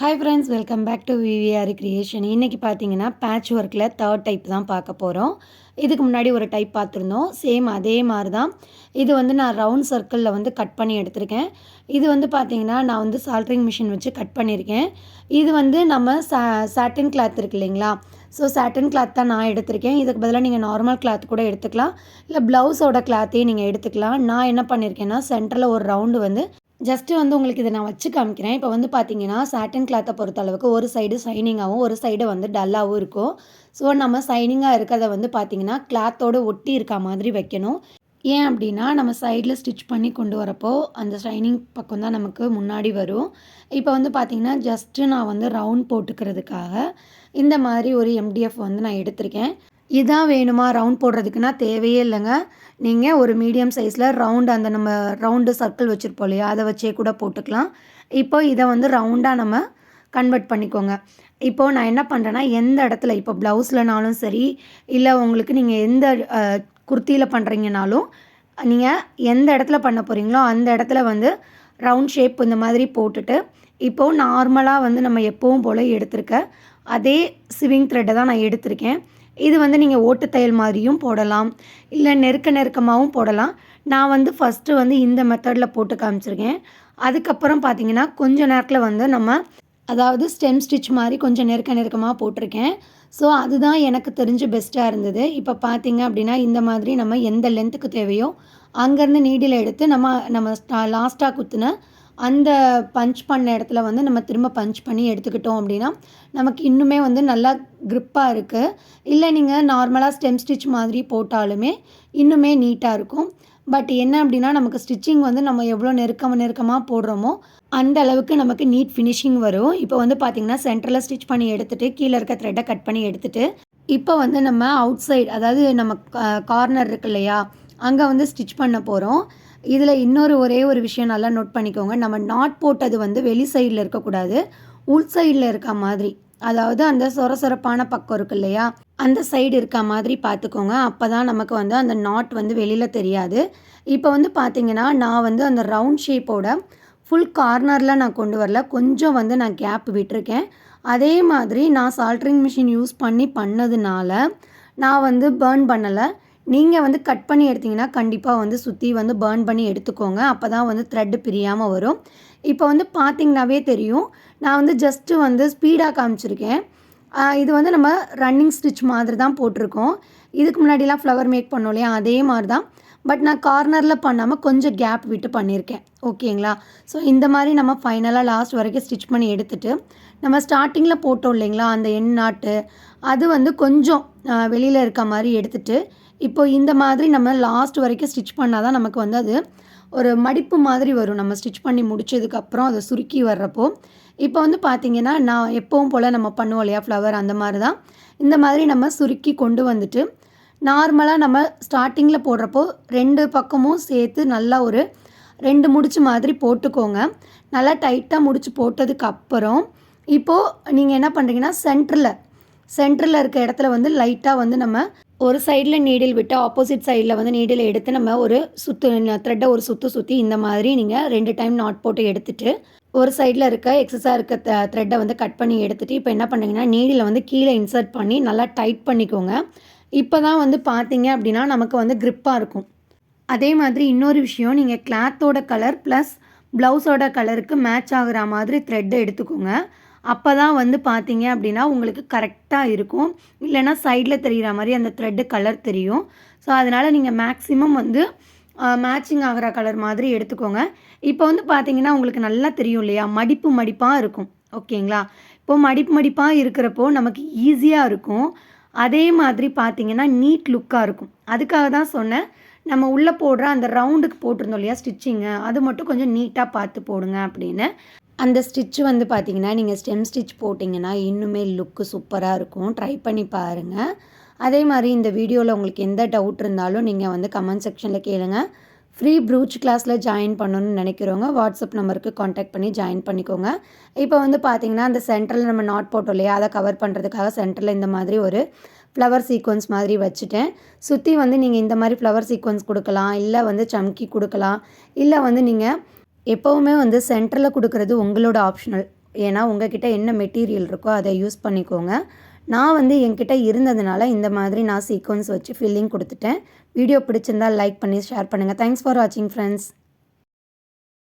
Hi friends, welcome back to VVR creation. இன்றைக்கி பார்த்தீங்கன்னா batch ஒர்க்கில் தேர்ட் டைப் தான் பார்க்க போகிறோம். இதுக்கு முன்னாடி ஒரு டைப் பார்த்துருந்தோம். சேம் அதே மாதிரி தான். இது வந்து நான் ரவுண்ட் சர்க்கிளில் வந்து கட் பண்ணி எடுத்திருக்கேன். இது வந்து பார்த்தீங்கன்னா நான் வந்து சால்ட்ரிங் மிஷின் வச்சு கட் பண்ணியிருக்கேன். இது வந்து நம்ம சாட்டின் கிளாத் இருக்கு இல்லைங்களா, ஸோ சாட்டின் கிளாத் தான் நான் எடுத்திருக்கேன். இதுக்கு பதிலாக நீங்கள் நார்மல் கிளாத் கூட எடுத்துக்கலாம், இல்லை ப்ளவுஸோட கிளாத்தையும் நீங்கள் எடுத்துக்கலாம். நான் என்ன பண்ணியிருக்கேன்னா சென்டரில் ஒரு ரவுண்டு வந்து ஜஸ்ட்டு வந்து உங்களுக்கு இதை நான் வச்சு காமிக்கிறேன். இப்போ வந்து பார்த்தீங்கன்னா சாட்டின் கிளாத்தை பொறுத்த அளவுக்கு ஒரு சைடு ஷைனிங்காகவும் ஒரு சைடு வந்து டல்லாகவும் இருக்கும். ஸோ நம்ம ஷைனிங்காக இருக்கிறத வந்து பார்த்தீங்கன்னா கிளாத்தோடு ஒட்டி இருக்க மாதிரி வைக்கணும். ஏன் அப்படின்னா நம்ம சைடில் ஸ்டிச் பண்ணி கொண்டு வரப்போ அந்த ஷைனிங் பக்கம் தான் நமக்கு முன்னாடி வரும். இப்போ வந்து பார்த்திங்கன்னா ஜஸ்ட்டு நான் வந்து ரவுண்ட் போட்டுக்கிறதுக்காக இந்த மாதிரி ஒரு எம்டிஎஃப் வந்து நான் எடுத்திருக்கேன். இதான் வேணுமா ரவுண்ட் போடுறதுக்குன்னா தேவையே இல்லைங்க. நீங்கள் ஒரு மீடியம் சைஸில் ரவுண்டு அந்த நம்ம ரவுண்டு சர்க்கிள் வச்சுருப்போம் இல்லையா, அதை வச்சே கூட போட்டுக்கலாம். இப்போ இதை வந்து ரவுண்டாக நம்ம கன்வெர்ட் பண்ணிக்கோங்க. இப்போது நான் என்ன பண்ணுறேன்னா எந்த இடத்துல இப்போ ப்ளவுஸ்லனாலும் சரி, இல்லை உங்களுக்கு நீங்கள் எந்த குர்த்தியில் பண்ணுறீங்கனாலும் நீங்கள் எந்த இடத்துல பண்ண போகிறீங்களோ அந்த இடத்துல வந்து ரவுண்ட் ஷேப் இந்த மாதிரி போட்டுட்டு, இப்போது நார்மலாக வந்து நம்ம எப்பவும் போல் எடுத்திருக்க அதே சிவிங் த்ரெட்டை தான் நான் எடுத்திருக்கேன். இது வந்து நீங்கள் ஓட்டு தையல் மாதிரியும் போடலாம், இல்லை நெருக்கமாகவும் போடலாம். நான் வந்து ஃபஸ்ட்டு வந்து இந்த மெத்தடில் போட்டு காமிச்சிருக்கேன். அதுக்கப்புறம் பார்த்தீங்கன்னா கொஞ்சம் நேரத்தில் வந்து நம்ம அதாவது ஸ்டெம் ஸ்டிச் மாதிரி கொஞ்சம் நெருக்கமாக போட்டிருக்கேன். ஸோ அதுதான் எனக்கு தெரிஞ்சு பெஸ்ட்டாக இருந்தது. இப்போ பார்த்தீங்க அப்படின்னா இந்த மாதிரி நம்ம எந்த லென்த்துக்கு தேவையோ அங்கேருந்து நீடில் எடுத்து நம்ம லாஸ்ட்டாக குத்துன அந்த பஞ்ச் பண்ண இடத்துல வந்து நம்ம திரும்ப பஞ்ச் பண்ணி எடுத்துக்கிட்டோம் அப்படின்னா நமக்கு இன்னுமே வந்து நல்லா க்ரிப்பாக இருக்குது. இல்லை நீங்கள் நார்மலாக ஸ்டெம் ஸ்டிச் மாதிரி போட்டாலுமே இன்னுமே நீட்டாக இருக்கும். பட் என்ன அப்படின்னா நமக்கு ஸ்டிச்சிங் வந்து நம்ம எவ்வளோ நெருக்கமாக போடுறோமோ அந்த அளவுக்கு நமக்கு நீட் ஃபினிஷிங் வரும். இப்போ வந்து பார்த்திங்கன்னா சென்டரில் ஸ்டிச் பண்ணி எடுத்துகிட்டு கீழே இருக்க த்ரெட்டை கட் பண்ணி எடுத்துகிட்டு இப்போ வந்து நம்ம அவுட் சைடு அதாவது நம்ம கார்னர் இருக்கு இல்லையா, அங்கே வந்து ஸ்டிச் பண்ண போகிறோம். இதில் ஒரே ஒரு விஷயம் நல்லா நோட் பண்ணிக்கோங்க. நம்ம நாட் போட்டது வந்து வெளி சைடில் இருக்கக்கூடாது, உள் சைடில் இருக்க மாதிரி, அதாவது அந்த சொரசொரப்பான பக்கம் இருக்கு இல்லையா, அந்த சைடு இருக்க மாதிரி பார்த்துக்கோங்க. அப்போ தான் நமக்கு வந்து அந்த நாட் வந்து வெளியில் தெரியாது. இப்போ வந்து பார்த்திங்கன்னா நான் வந்து அந்த ரவுண்ட் ஷேப்போட ஃபுல் கார்னரில் நான் கொண்டு வரல, கொஞ்சம் வந்து நான் கேப் விட்டுருக்கேன். அதே மாதிரி நான் சால்ட்ரிங் மிஷின் யூஸ் பண்ணதுனால நான் வந்து பர்ன் பண்ணலை. நீங்கள் வந்து கட் பண்ணி எடுத்திங்கன்னா கண்டிப்பாக வந்து சுற்றி வந்து பர்ன் பண்ணி எடுத்துக்கோங்க. அப்போ தான் வந்து த்ரெட்டு பிரியாமல் வரும். இப்போ வந்து பார்த்திங்கனாவே தெரியும், நான் வந்து ஜஸ்ட்டு வந்து ஸ்பீடாக காமிச்சிருக்கேன். இது வந்து நம்ம ரன்னிங் ஸ்டிச் மாதிரி தான் போட்டிருக்கோம். இதுக்கு முன்னாடிலாம் ஃப்ளவர் மேக் பண்ணோம் இல்லையா, அதே மாதிரி தான். பட் நான் கார்னரில் பண்ணாமல் கொஞ்சம் கேப் விட்டு பண்ணியிருக்கேன். ஓகேங்களா? ஸோ இந்த மாதிரி நம்ம ஃபைனலாக லாஸ்ட் வரைக்கும் ஸ்டிச் பண்ணி எடுத்துகிட்டு நம்ம ஸ்டார்டிங்கில் போட்டோம் இல்லைங்களா அந்த எண் நாட்டு, அது வந்து கொஞ்சம் வெளியில் இருக்க மாதிரி எடுத்துகிட்டு இப்போது இந்த மாதிரி நம்ம லாஸ்ட் வரைக்கும் ஸ்டிச் பண்ணால் தான் நமக்கு வந்து அது ஒரு மடிப்பு மாதிரி வரும். நம்ம ஸ்டிச் பண்ணி முடித்ததுக்கப்புறம் அதை சுருக்கி வர்றப்போ இப்போ வந்து பார்த்திங்கன்னா நான் எப்பவும் போல் நம்ம பண்ணுவோம் இல்லையா ஃப்ளவர், அந்த மாதிரி தான் இந்த மாதிரி நம்ம சுருக்கி கொண்டு வந்துட்டு நார்மலாக நம்ம ஸ்டார்டிங்கில் போடுறப்போ 2 பக்கமும் சேர்த்து நல்லா ஒரு 2 முடிச்சு மாதிரி போட்டுக்கோங்க. நல்லா டைட்டாக முடிச்சு போட்டதுக்கப்புறம் இப்போது நீங்கள் என்ன பண்ணுறீங்கன்னா சென்டரில் இருக்க இடத்துல வந்து லைட்டாக வந்து நம்ம ஒரு சைடில் நீடில் விட்டு ஆப்போசிட் சைடில் வந்து நீடில் எடுத்து நம்ம ஒரு த்ரெட்டை ஒரு சுற்றி இந்த மாதிரி நீங்கள் 2 டைம் நாட் போட்டு எடுத்துகிட்டு ஒரு சைடில் இருக்க எக்ஸஸாக இருக்க த்ரெட்டை வந்து கட் பண்ணி எடுத்துகிட்டு இப்போ என்ன பண்ணுறீங்கன்னா நீடில் வந்து கீழே இன்சர்ட் பண்ணி நல்லா டைட் பண்ணிக்கோங்க. இப்போ தான் வந்து பார்த்தீங்க அப்படின்னா நமக்கு வந்து க்ரிப்பாக இருக்கும். அதே மாதிரி இன்னொரு விஷயம், நீங்கள் கிளாத்தோட கலர் ப்ளஸ் ப்ளவுஸோட கலருக்கு மேட்ச் ஆகிற மாதிரி த்ரெட்டை எடுத்துக்கோங்க. அப்போ தான் வந்து பார்த்தீங்க அப்படின்னா உங்களுக்கு கரெக்டாக இருக்கும். இல்லைனா சைடில் தெரிகிற மாதிரி அந்த த்ரெட்டு கலர் தெரியும். ஸோ அதனால் நீங்கள் மேக்ஸிமம் வந்து மேட்சிங் ஆகிற கலர் மாதிரி எடுத்துக்கோங்க. இப்போ வந்து பார்த்தீங்கன்னா உங்களுக்கு நல்லா தெரியும் இல்லையா, மடிப்பாக இருக்கும். ஓகேங்களா? இப்போது மடிப்பாக இருக்கிறப்போ நமக்கு ஈஸியாக இருக்கும். அதே மாதிரி பார்த்தீங்கன்னா நீட் லுக்காக இருக்கும். அதுக்காக தான் சொன்னேன், நம்ம உள்ளே போடுற அந்த ரவுண்டுக்கு போட்டிருந்தோம் இல்லையா ஸ்டிச்சிங்கு, அது மட்டும் கொஞ்சம் நீட்டாக பார்த்து போடுங்க அப்படின்னு. அந்த ஸ்டிச் வந்து பார்த்திங்கன்னா நீங்கள் ஸ்டெம் ஸ்டிச் போட்டிங்கன்னா இன்னுமே லுக்கு சூப்பராக இருக்கும். ட்ரை பண்ணி பாருங்கள். அதே மாதிரி இந்த வீடியோவில் உங்களுக்கு எந்த டவுட் இருந்தாலும் நீங்கள் வந்து கமெண்ட் செக்ஷனில் கேளுங்க. ஃப்ரீ ப்ரூச் கிளாஸில் ஜாயின் பண்ணணும்னு நினைக்கிறவங்க வாட்ஸ்அப் நம்பருக்கு காண்டாக்ட் பண்ணி ஜாயின் பண்ணிக்கோங்க. இப்போ வந்து பார்த்திங்கன்னா அந்த சென்டரில் நம்ம நாட் போட்டோம் இல்லையா, அதை கவர் பண்ணுறதுக்காக சென்டரில் இந்த மாதிரி ஒரு ஃப்ளவர் சீக்வன்ஸ் மாதிரி வச்சுட்டேன். சுற்றி வந்து நீங்கள் இந்த மாதிரி ஃப்ளவர் சீக்வன்ஸ் கொடுக்கலாம், இல்லை வந்து சம்கி கொடுக்கலாம், இல்லை வந்து நீங்கள் எப்போவுமே வந்து சென்டரில் கொடுக்குறது உங்களோட ஆப்ஷனல். ஏன்னா உங்ககிட்ட என்ன மெட்டீரியல் இருக்கோ அதை யூஸ் பண்ணிக்கோங்க. நான் வந்து என்கிட்ட இருந்ததுனால இந்த மாதிரி நான் சீக்வென்ஸ் வச்சு ஃபில்லிங் கொடுத்துட்டேன். வீடியோ பிடிச்சிருந்தா லைக் பண்ணி ஷேர் பண்ணுங்கள். தேங்க்ஸ் ஃபார் வாட்சிங் ஃப்ரெண்ட்ஸ்.